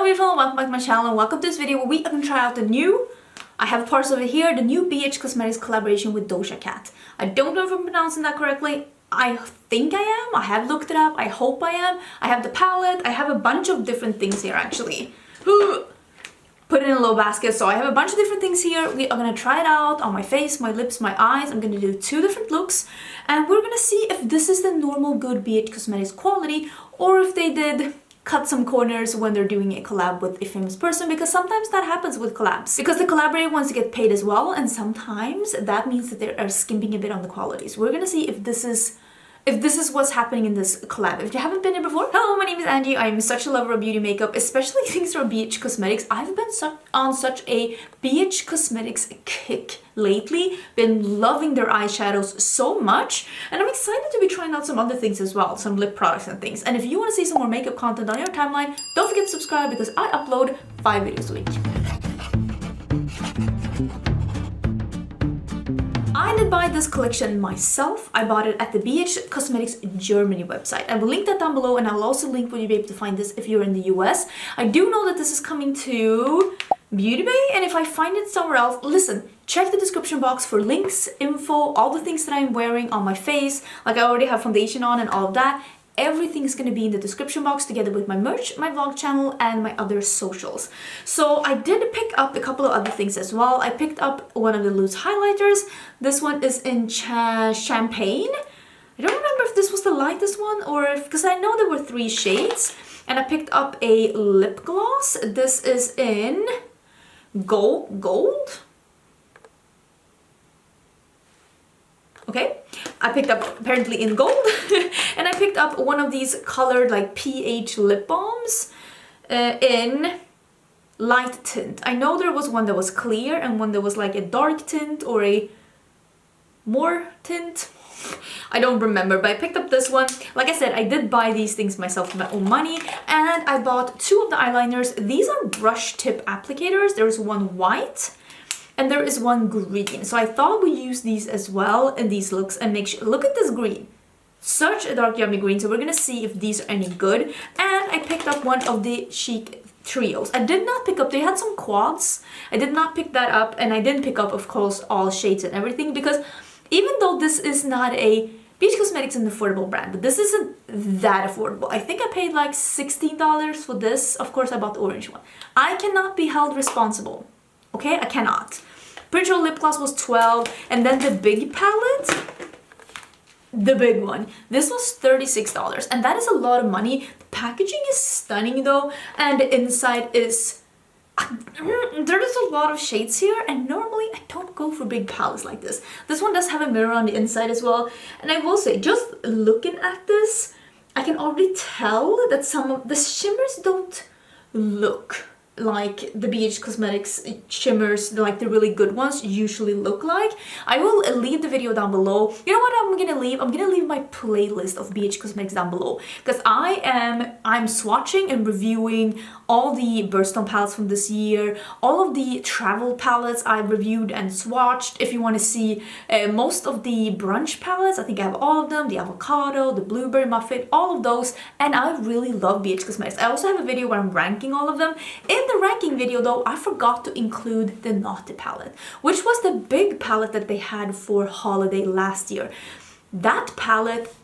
beautiful, welcome back to my channel and welcome to this video where we are going to try out the new, I have parts of it here, the new BH Cosmetics collaboration with Doja Cat. I don't know if I'm pronouncing that correctly. I think I am. I have looked it up. I hope I am. I have the palette. I have a bunch of different things here actually. Put it in a little basket. So I have a bunch of different things here. We are going to try it out on my face, my lips, my eyes. I'm going to do 2 different looks and we're going to see if this is the normal good BH Cosmetics quality or if they did cut some corners when they're doing a collab with a famous person, because sometimes that happens with collabs because the collaborator wants to get paid as well, and sometimes that means that they are skimping a bit on the qualities. We're gonna see if this is what's happening in this collab. If you haven't been here before, hello, my name is Angie. I'm such a lover of beauty makeup, especially things from BH Cosmetics. I've been on such a BH Cosmetics kick lately, been loving their eyeshadows so much, and I'm excited to be trying out some other things as well, some lip products and things. And if you want to see some more makeup content on your timeline, don't forget to subscribe because I upload 5 videos a week. I did buy this collection myself. I bought it at the BH Cosmetics Germany website. I will link that down below and I will also link where you'll be able to find this if you're in the US. I do know that this is coming to Beauty Bay, and if I find it somewhere else, listen, check the description box for links, info, all the things that I'm wearing on my face. Like I already have foundation on and all of that. Everything is going to be in the description box together with my merch, my vlog channel, and my other socials. So I did pick up a couple of other things as well. I picked up one of the loose highlighters. This one is in Champagne. I don't remember if this was the lightest one or if, because I know there were 3 shades. And I picked up a lip gloss. This is in gold. Okay, I picked up apparently in gold and I picked up one of these colored like pH lip balms in light tint. I know there was one that was clear and one that was like a dark tint or a more tint. I don't remember, but I picked up this one. Like I said, I did buy these things myself with my own money, and I bought 2 of the eyeliners. These are brush tip applicators. There's one white and there is one green. So I thought we use these as well in these looks and make sure, look at this green. Such a dark yummy green. So we're gonna see if these are any good. And I picked up one of the Chic trios. I did not pick up, they had some quads. I did not pick that up, and I didn't pick up, of course, all shades and everything, because even though this is not a BH Cosmetics is an affordable brand, but this isn't that affordable. I think I paid like $16 for this. Of course, I bought the orange one. I cannot be held responsible. Okay, I cannot. Pretty sure lip gloss was $12, and then the big palette, the big one, this was $36, and that is a lot of money. The packaging is stunning though, and the inside is, there is a lot of shades here, and normally I don't go for big palettes like this. This one does have a mirror on the inside as well, and I will say, just looking at this, I can already tell that some of the shimmers don't look like the BH Cosmetics shimmers, like the really good ones usually look like. I will leave the video down below. You know what I'm gonna leave? I'm gonna leave my playlist of BH Cosmetics down below, because I'm swatching and reviewing all the birthstone palettes from this year, all of the travel palettes I reviewed and swatched. If you want to see most of the brunch palettes, I think I have all of them, the avocado, the blueberry muffin, all of those, and I really love BH Cosmetics. I also have a video where I'm ranking all of them. In the ranking video though, I forgot to include the Naughty palette, which was the big palette that they had for holiday last year. That palette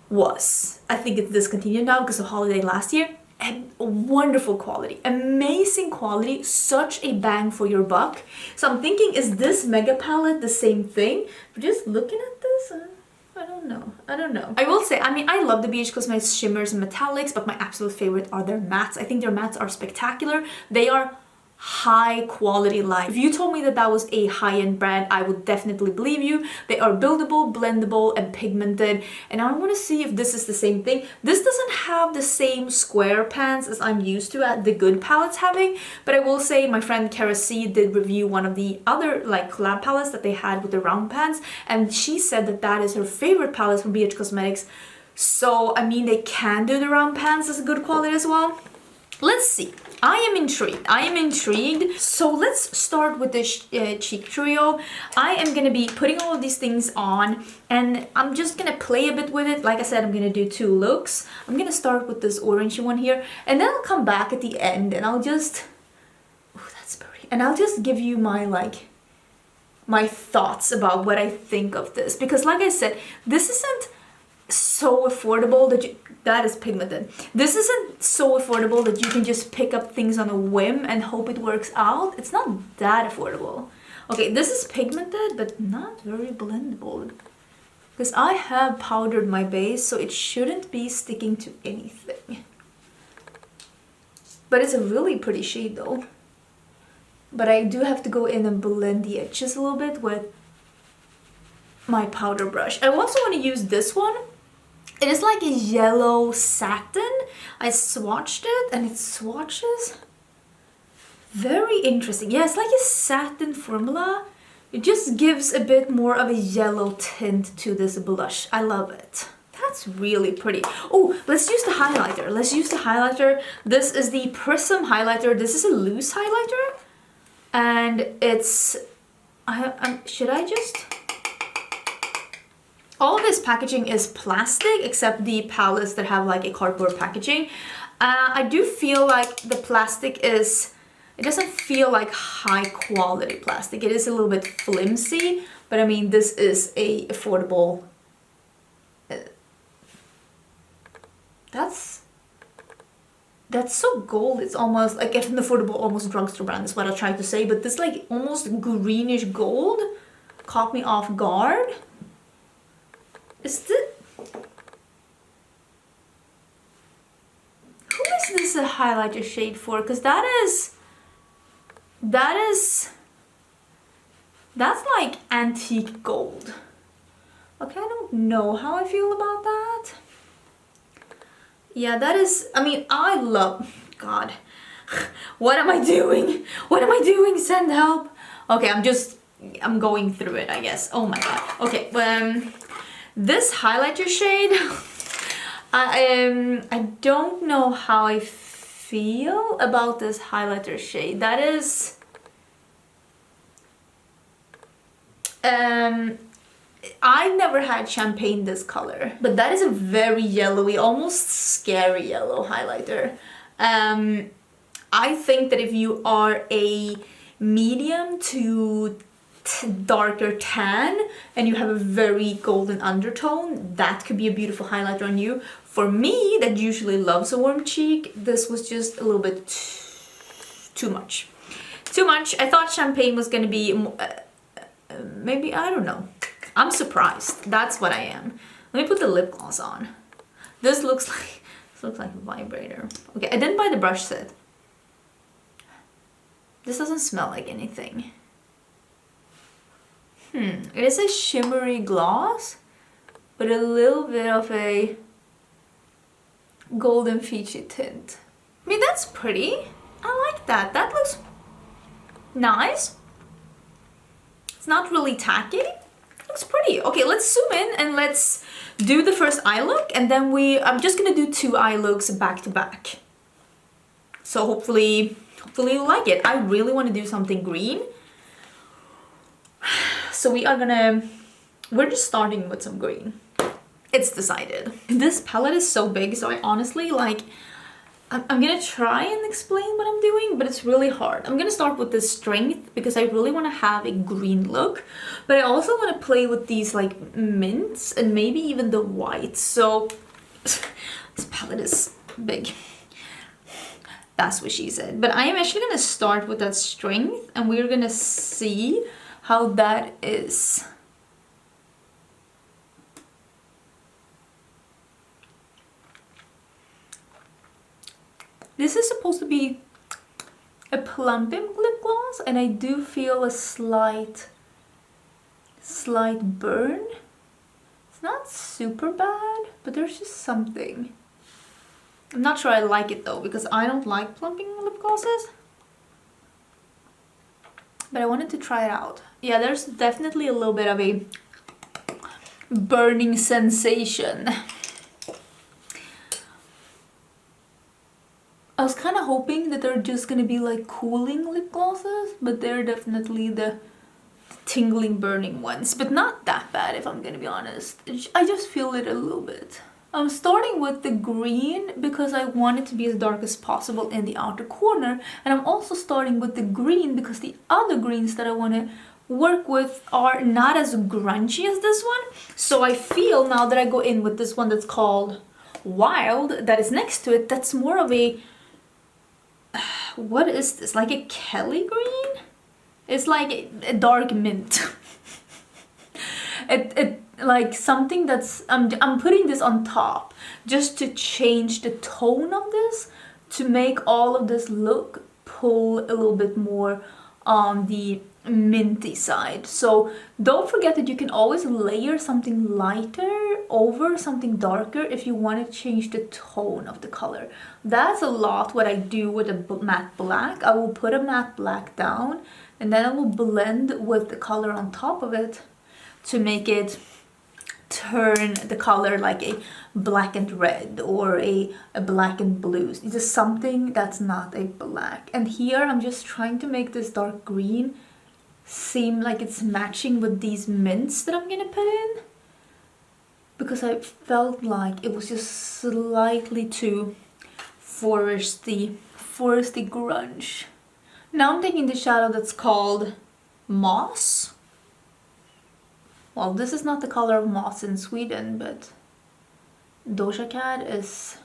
was, I think it's discontinued now because of holiday last year, and wonderful quality, amazing quality, such a bang for your buck. So I'm thinking, is this mega palette the same thing? But just looking at this, I don't know. I will say, I mean, I love the BH Cosmetics shimmers and metallics, but my absolute favorite are their mattes. I think their mattes are spectacular. They are high quality line. If you told me that that was a high-end brand, I would definitely believe you. They are buildable, blendable, and pigmented, and I want to see if this is the same thing. This doesn't have the same square pans as I'm used to at the good palettes having, but I will say my friend Cara C did review one of the other like collab palettes that they had with the round pans, and she said that that is her favorite palette from BH Cosmetics. So I mean, they can do the round pans as a good quality as well. Let's see. I am intrigued. I am intrigued. So let's start with the cheek trio. I am gonna be putting all of these things on, and I'm just gonna play a bit with it. Like I said, I'm gonna do 2 looks. I'm gonna start with this orange one here, and then I'll come back at the end, and I'll just... Oh, that's pretty. And I'll just give you my thoughts about what I think of this. Because like I said, this isn't so affordable that is pigmented. This isn't so affordable that you can just pick up things on a whim and hope it works out. It's not that affordable. Okay, this is pigmented, but not very blendable. Because I have powdered my base, so it shouldn't be sticking to anything. But it's a really pretty shade though. But I do have to go in and blend the edges a little bit with my powder brush. I also want to use this one. It is like a yellow satin. I swatched it and it swatches very interesting. Yeah, it's like a satin formula. It just gives a bit more of a yellow tint to this blush. I love it. That's really pretty. Oh, let's use the highlighter. Let's use the highlighter. This is the Prism highlighter. This is a loose highlighter. And it's... should I just... All of this packaging is plastic except the palettes that have like a cardboard packaging. I do feel like the plastic is... It doesn't feel like high quality plastic. It is a little bit flimsy, but I mean this is a affordable... That's so gold. It's almost like an affordable, almost drugstore brand is what I tried to say. But this like almost greenish gold caught me off guard. Is this... Who is this a highlighter shade for? Because that's like antique gold. Okay, I don't know how I feel about that. Yeah, that is... I mean, I love... God. What am I doing? What am I doing? Send help. Okay, I'm going through it, I guess. Oh my god. Okay, this highlighter shade, I don't know how I feel about this highlighter shade. That is... I never had champagne this color, but that is a very yellowy, almost scary yellow highlighter. I think that if you are a medium to darker tan and you have a very golden undertone, that could be a beautiful highlighter on you. For me, that usually loves a warm cheek, this was just a little bit too much. Too much. I thought champagne was gonna be maybe, I don't know. I'm surprised. That's what I am. Let me put the lip gloss on. This looks like a vibrator. Okay, I didn't buy the brush set. This doesn't smell like anything. It is a shimmery gloss, but a little bit of a golden peachy tint. I mean, that's pretty. I like that. That looks nice. It's not really tacky. Looks pretty. Okay, let's zoom in and let's do the first eye look, and then I'm just gonna do 2 eye looks back to back. So hopefully you like it. I really want to do something green. So we're just starting with some green. It's decided. This palette is so big, so I honestly I'm gonna try and explain what I'm doing, but it's really hard. I'm gonna start with the strength because I really want to have a green look, but I also want to play with these like mints and maybe even the whites. So this palette is big. That's what she said. But I am actually gonna start with that strength, and we're gonna see how that is. This is supposed to be a plumping lip gloss, and I do feel a slight burn. It's not super bad, but there's just something. I'm not sure I like it though, because I don't like plumping lip glosses. But I wanted to try it out. Yeah, there's definitely a little bit of a burning sensation. was kind of hoping that they're just gonna be like cooling lip glosses, but they're definitely the tingling, burning ones, but not that bad if I'm gonna be honest. I just feel it a little bit. I'm starting with the green because I want it to be as dark as possible in the outer corner, and I'm also starting with the green because the other greens that I want to work with are not as grungy as this one. So I feel now that I go in with this one that's called Wild, that is next to it, that's more of a, what is this, like a Kelly green? It's like a dark mint. it like something that's, I'm putting this on top just to change the tone of this, to make all of this look pull a little bit more on the minty side. So don't forget that you can always layer something lighter over something darker if you want to change the tone of the color. That's a lot what I do with a matte black. I will put a matte black down and then I will blend with the color on top of it to make it turn the color like a black and red or a black and blue. It's just something that's not a black. And here I'm just trying to make this dark green seem like it's matching with these mints that I'm gonna put in, because I felt like it was just slightly too foresty grunge. Now I'm taking the shadow that's called Moss. Well, this is not the color of moss in Sweden, but Doja Cat is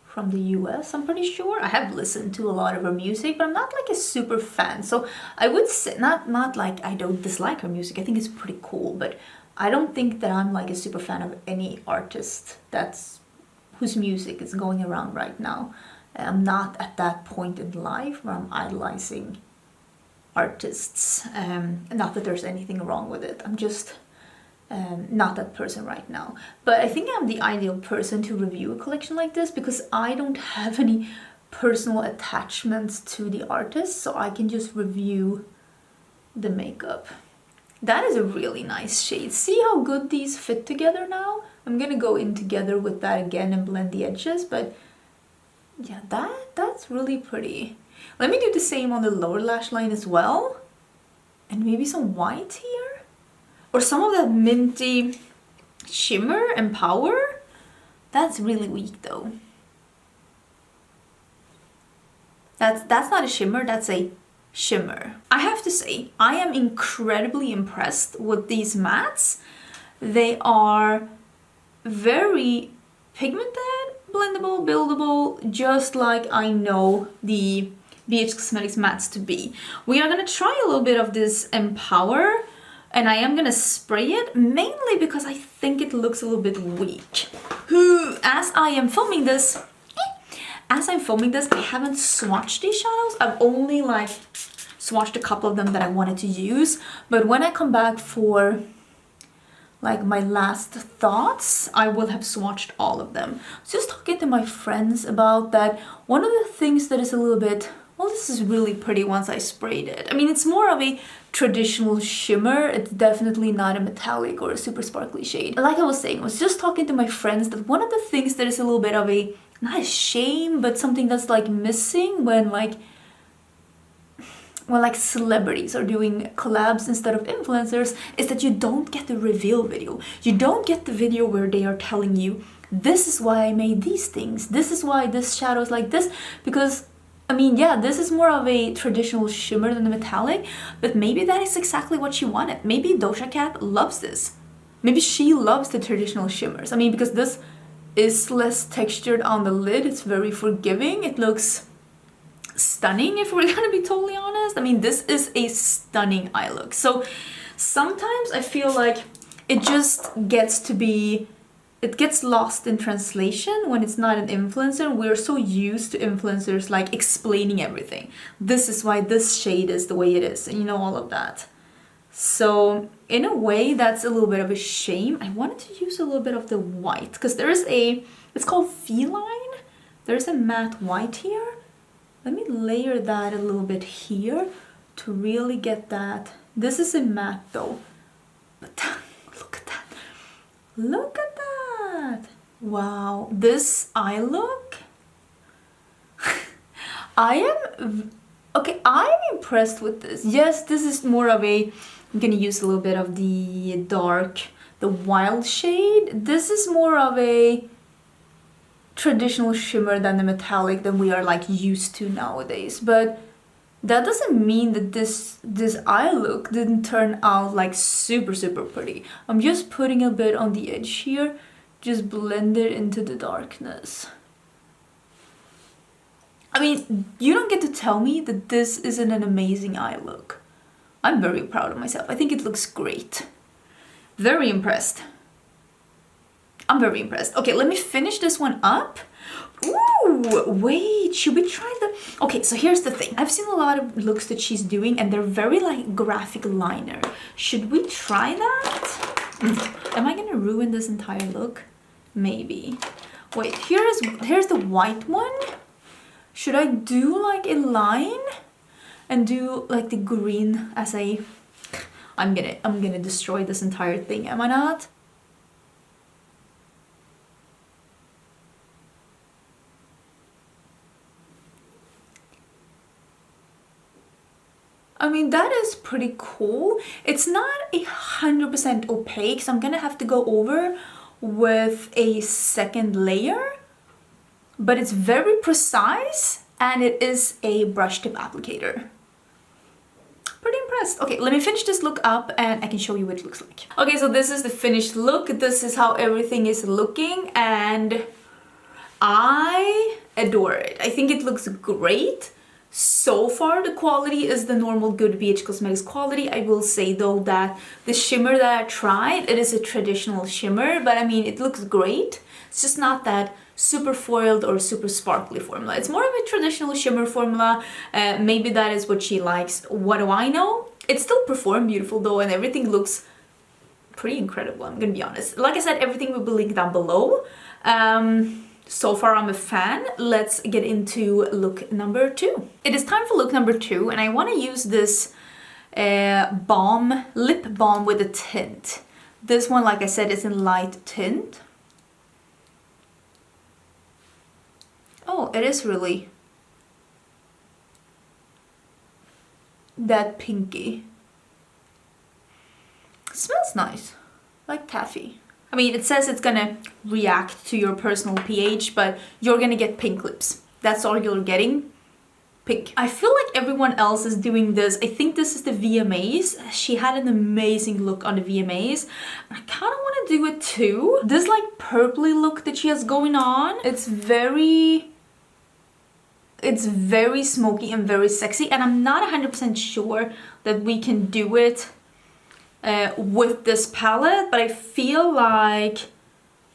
from the US, I'm pretty sure. I have listened to a lot of her music, but I'm not like a super fan. So I would say, not like I don't dislike her music, I think it's pretty cool, but I don't think that I'm like a super fan of any artist whose music is going around right now. I'm not at that point in life where I'm idolizing artists. Not that there's anything wrong with it. I'm just not that person right now. But I think I'm the ideal person to review a collection like this because I don't have any personal attachments to the artist, so I can just review the makeup. That is a really nice shade. See how good these fit together now? I'm gonna go in together with that again and blend the edges, but yeah, that's really pretty. Let me do the same on the lower lash line as well. And maybe some white here. Or some of that minty shimmer and power. That's really weak though. That's not a shimmer, that's a shimmer. I have to say, I am incredibly impressed with these mattes. They are very pigmented, blendable, buildable, just like I know the BH Cosmetics mattes to be. We are gonna try a little bit of this Empower, and I am gonna spray it mainly because I think it looks a little bit weak. As I'm filming this, I haven't swatched these shadows. I've only like swatched a couple of them that I wanted to use, but when I come back for like my last thoughts, I will have swatched all of them. Just talking to my friends about that, one of the things that is a little bit, well, this is really pretty once I sprayed it. I mean, it's more of a traditional shimmer. It's definitely not a metallic or a super sparkly shade. Like I was saying, I was just talking to my friends that one of the things that is a little bit of a, not a shame, but something that's like missing when like celebrities are doing collabs instead of influencers is that you don't get the reveal video. You don't get the video where they are telling you, this is why I made these things. This is why this shadow is like this. Because, I mean, yeah, this is more of a traditional shimmer than the metallic, but maybe that is exactly what she wanted. Maybe Doja Cat loves this. Maybe she loves the traditional shimmers. I mean, because this is less textured on the lid. It's very forgiving. It looks stunning, if we're gonna be totally honest. I mean, this is a stunning eye look. So sometimes I feel like it just gets to be, it gets lost in translation when it's not an influencer. We're so used to influencers like explaining everything. This is why this shade is the way it is, and you know, all of that. So in a way, that's a little bit of a shame. I wanted to use a little bit of the white because there is a, it's called Feline. There's a matte white here. Let me layer that a little bit here to really get that. This is a matte though, but look at that. Look at that. Wow, this eye look. Okay, I'm impressed with this. Yes, this is more of a, I'm gonna use a little bit of the dark, the wild shade. This is more of a traditional shimmer than the metallic that we are like used to nowadays. But that doesn't mean that this eye look didn't turn out like super pretty. I'm just putting a bit on the edge here, just blend it into the darkness. I mean, you don't get to tell me that this isn't an amazing eye look. I'm very proud of myself. I think it looks great. Very impressed. I'm very impressed. Okay, let me finish this one up. Ooh, wait, should we try the... Okay, so here's the thing. I've seen a lot of looks that she's doing and they're very like graphic liner. Should we try that? Am I gonna ruin this entire look? Maybe. Wait, here's the white one. Should I do like a line and do like the green as a... I'm gonna destroy this entire thing, am I not? I mean, that is pretty cool. It's not 100% opaque, so I'm gonna have to go over with a second layer. But it's very precise and it is a brush tip applicator. Pretty impressed. Okay, let me finish this look up and I can show you what it looks like. Okay, so this is the finished look. This is how everything is looking and I adore it. I think it looks great. So far, the quality is the normal good BH Cosmetics quality. I will say though that the shimmer that I tried, it is a traditional shimmer, but I mean, it looks great. It's just not that super foiled or super sparkly formula. It's more of a traditional shimmer formula. Maybe that is what she likes. What do I know? It still performed beautiful though, and everything looks pretty incredible, I'm gonna be honest. Like I said, everything will be linked down below. So far I'm a fan. Let's get into look number 2. It is time for look number 2 and I want to use this lip balm with a tint. This one, like I said, is in light tint. Oh, it is really that pinky. It smells nice, like taffy. I mean, it says it's gonna react to your personal pH, but you're gonna get pink lips. That's all you're getting. Pink. I feel like everyone else is doing this. I think this is the VMAs. She had an amazing look on the VMAs. I kind of want to do it too. This like purpley look that she has going on. It's very smoky and very sexy. And I'm not 100% sure that we can do it with this palette, but I feel like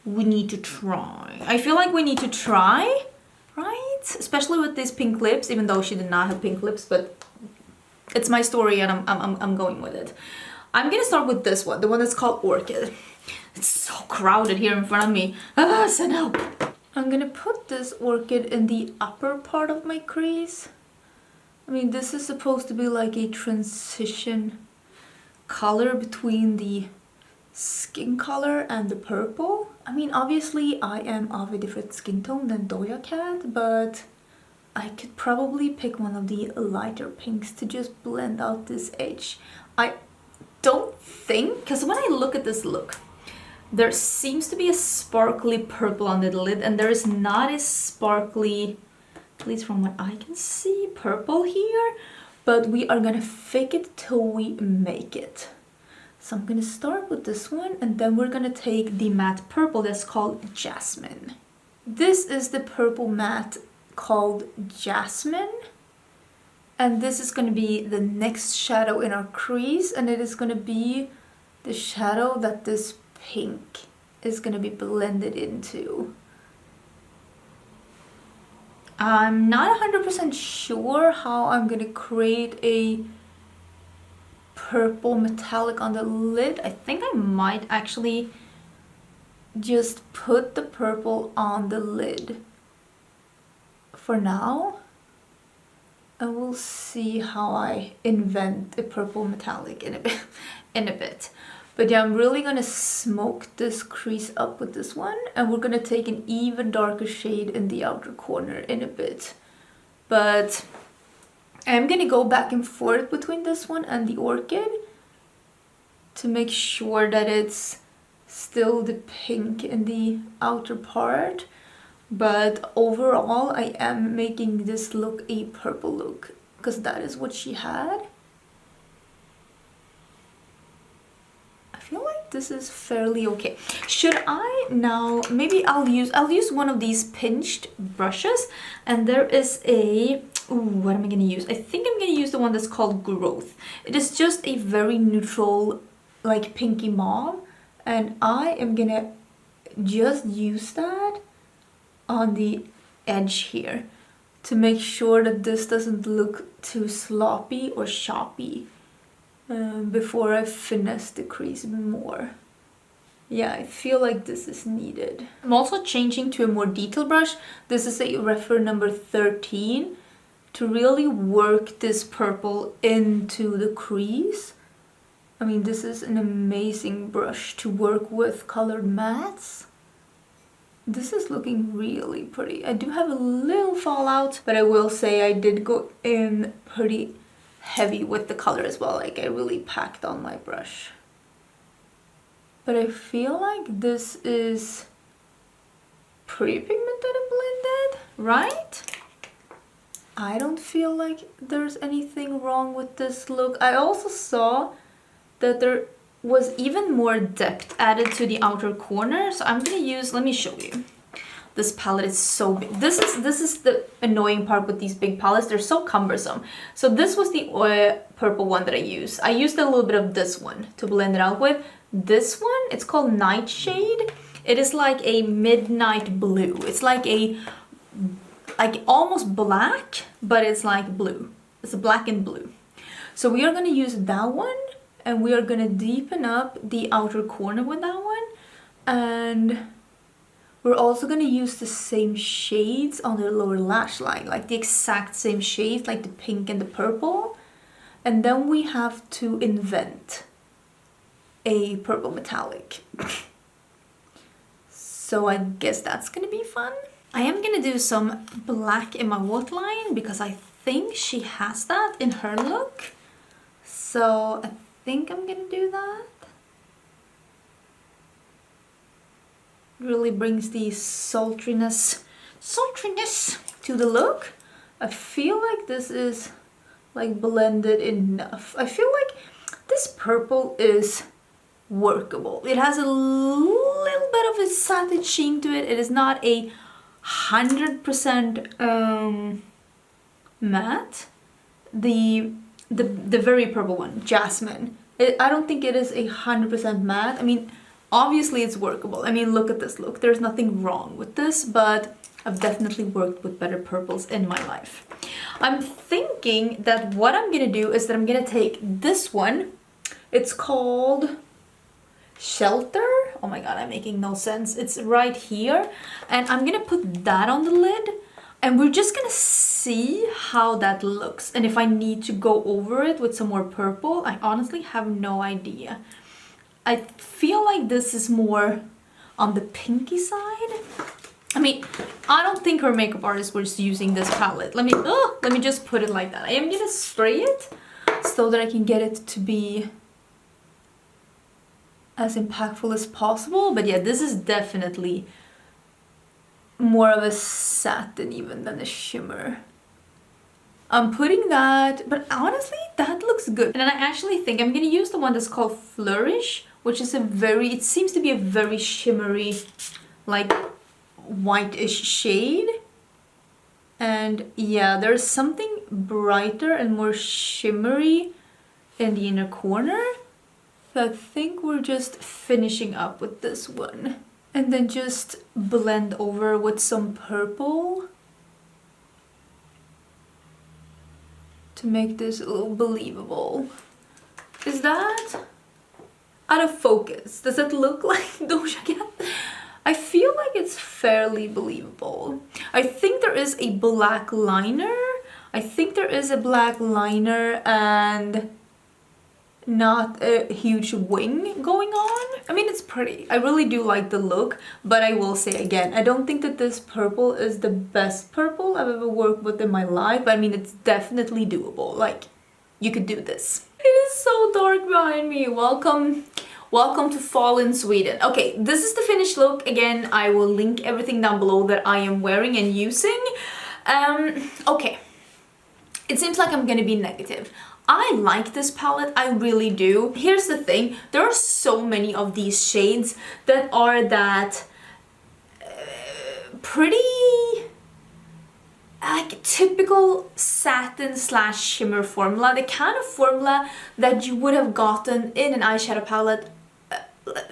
we need to try. Right? Especially with these pink lips, even though she did not have pink lips, but it's my story and I'm going with it. I'm gonna start with this one, the one that's called Orchid. It's so crowded here in front of me. Send help. I'm gonna put this Orchid in the upper part of my crease. I mean, this is supposed to be like a transition color between the skin color and the purple. I mean, obviously I am of a different skin tone than Doja Cat, but I could probably pick one of the lighter pinks to just blend out this edge. I don't think, because when I look at this look, there seems to be a sparkly purple under the lid and there is not a sparkly, at least from what I can see, purple here. But we are gonna fake it till we make it. So I'm gonna start with this one and then we're gonna take the matte purple that's called Jasmine. This is the purple matte called Jasmine. And this is gonna be the next shadow in our crease and it is gonna be the shadow that this pink is gonna be blended into. I'm not 100% sure how I'm gonna create a purple metallic on the lid. I think I might actually just put the purple on the lid for now. And we'll see how I invent a purple metallic in a bit. But yeah, I'm really gonna smoke this crease up with this one and we're gonna take an even darker shade in the outer corner in a bit but I'm gonna go back and forth between this one and the Orchid to make sure that it's still the pink in the outer part. But overall, I am making this look a purple look because that is what she had. I feel like this is fairly okay. Should I now, maybe I'll use one of these pinched brushes, and there is a, ooh, what am I gonna use? I think I'm gonna use the one that's called Growth. It is just a very neutral, like pinky mauve, and I am gonna just use that on the edge here to make sure that this doesn't look too sloppy or choppy before I finesse the crease more. Yeah, I feel like this is needed. I'm also changing to a more detailed brush. This is a Refer number 13 to really work this purple into the crease. I mean, this is an amazing brush to work with colored mattes. This is looking really pretty. I do have a little fallout, but I will say I did go in pretty heavy with the color as well. Like I really packed on my brush. But I feel like this is pretty pigmented and blended, right? I don't feel like there's anything wrong with this look. I also saw that there was even more depth added to the outer corner, so I'm gonna use, let me show you. This palette is so big. This is the annoying part with these big palettes. They're so cumbersome. So this was the purple one that I used. I used a little bit of this one to blend it out with. This one, it's called Nightshade. It is like a midnight blue. It's like almost black, but it's like blue. It's a black and blue. So we are gonna use that one, and we are gonna deepen up the outer corner with that one, and we're also gonna use the same shades on the lower lash line, like the exact same shades, like the pink and the purple. And then we have to invent a purple metallic. So I guess that's gonna be fun. I am gonna do some black in my waterline because I think she has that in her look. So I think I'm gonna do that. Really brings the sultriness to the look. I feel like this is like blended enough. I feel like this purple is workable. It has a little bit of a satin sheen to it. It is not a 100% matte. The very purple one, Jasmine. I don't think it is a 100% matte. I mean, obviously it's workable. I mean, look at this look. There's nothing wrong with this, but I've definitely worked with better purples in my life. I'm thinking that what I'm gonna do is that I'm gonna take this one. It's called Shelter. Oh my god, I'm making no sense. It's right here. And I'm gonna put that on the lid. And we're just gonna see how that looks. And if I need to go over it with some more purple, I honestly have no idea. I feel like this is more on the pinky side. I mean, I don't think her makeup artist was using this palette. Let me just put it like that. I am gonna spray it so that I can get it to be as impactful as possible. But yeah, this is definitely more of a satin even than a shimmer. I'm putting that, but honestly, that looks good. And then I actually think I'm gonna use the one that's called Flourish, which is it seems to be a very shimmery, like whitish shade. And yeah, there's something brighter and more shimmery in the inner corner. So I think we're just finishing up with this one. And then just blend over with some purple to make this a little believable. Is that out of focus? Does it look like Doja Cat? I feel like it's fairly believable. I think there is a black liner. And not a huge wing going on. I mean, it's pretty. I really do like the look, but I will say again, I don't think that this purple is the best purple I've ever worked with in my life, but I mean, it's definitely doable. Like, you could do this. It is so dark behind me. Welcome to fall in Sweden. Okay, this is the finished look. Again, I will link everything down below that I am wearing and using. Okay, it seems like I'm gonna be negative. I like this palette, I really do. Here's the thing, there are so many of these shades that are that pretty like typical satin slash shimmer formula, the kind of formula that you would have gotten in an eyeshadow palette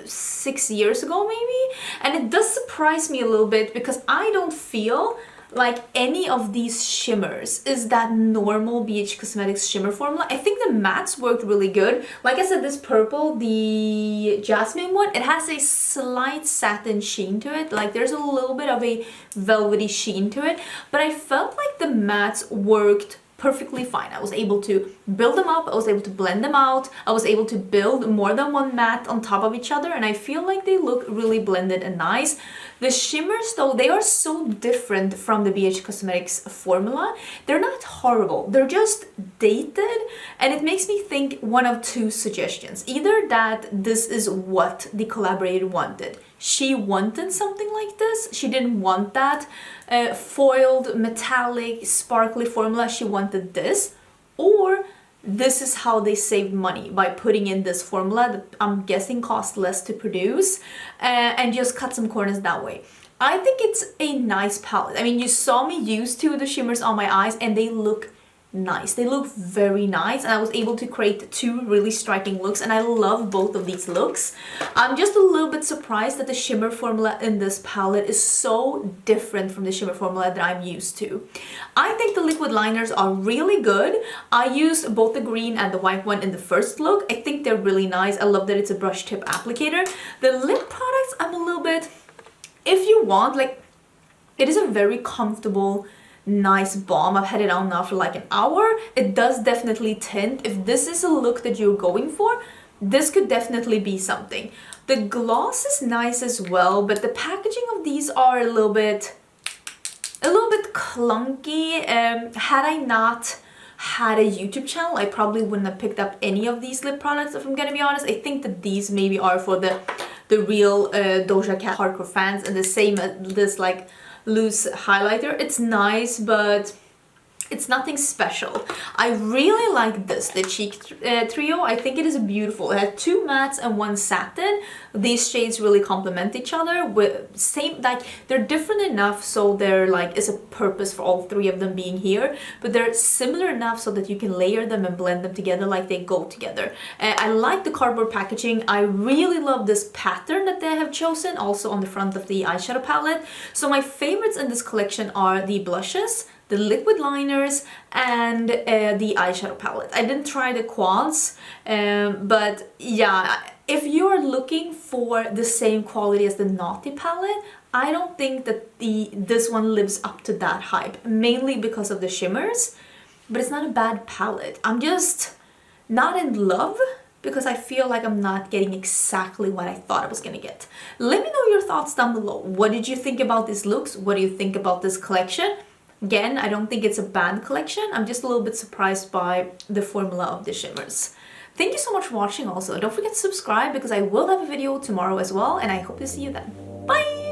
6 years ago maybe. And it does surprise me a little bit because I don't feel like any of these shimmers is that normal BH Cosmetics shimmer formula. I think the mattes worked really good. Like I said, this purple, the jasmine one, it has a slight satin sheen to it. Like there's a little bit of a velvety sheen to it, but I felt like the mattes worked perfectly fine. I was able to build them up, I was able to blend them out, I was able to build more than one matte on top of each other, and I feel like they look really blended and nice. The shimmers though, they are so different from the BH Cosmetics formula. They're not horrible, they're just dated, and it makes me think one of two suggestions. Either that this is what the collaborator wanted. She wanted something like this. She didn't want that foiled, metallic, sparkly formula. She wanted this. Or this is how they saved money by putting in this formula that I'm guessing cost less to produce and just cut some corners that way. I think it's a nice palette. I mean, you saw me use two of the shimmers on my eyes and they look nice. They look very nice, and I was able to create two really striking looks, and I love both of these looks. I'm just a little bit surprised that the shimmer formula in this palette is so different from the shimmer formula that I'm used to. I think the liquid liners are really good. I used both the green and the white one in the first look. I think they're really nice. I love that it's a brush tip applicator. The lip products, I'm a little bit, if you want, like, it is a very comfortable, nice balm. I've had it on now for like an hour. It does definitely tint. If this is a look that you're going for, this could definitely be something. The gloss is nice as well, but the packaging of these are a little bit clunky. Had I not had a YouTube channel, I probably wouldn't have picked up any of these lip products, if I'm gonna be honest. I think that these maybe are for the real Doja Cat hardcore fans, and the same as this like loose highlighter. It's nice, but it's nothing special. I really like this, the cheek trio. I think it is beautiful. It has two mattes and one satin. These shades really complement each other. With same, like they're different enough so they're like is a purpose for all three of them being here, but they're similar enough so that you can layer them and blend them together like they go together. I like the cardboard packaging. I really love this pattern that they have chosen also on the front of the eyeshadow palette. So my favorites in this collection are the blushes, the liquid liners, and the eyeshadow palette. I didn't try the quads, but yeah, if you're looking for the same quality as the Naughty palette, I don't think that this one lives up to that hype, mainly because of the shimmers, but it's not a bad palette. I'm just not in love because I feel like I'm not getting exactly what I thought I was gonna get. Let me know your thoughts down below. What did you think about these looks? What do you think about this collection? Again, I don't think it's a bad collection. I'm just a little bit surprised by the formula of the shimmers. Thank you so much for watching also. Don't forget to subscribe because I will have a video tomorrow as well, and I hope to see you then. Bye!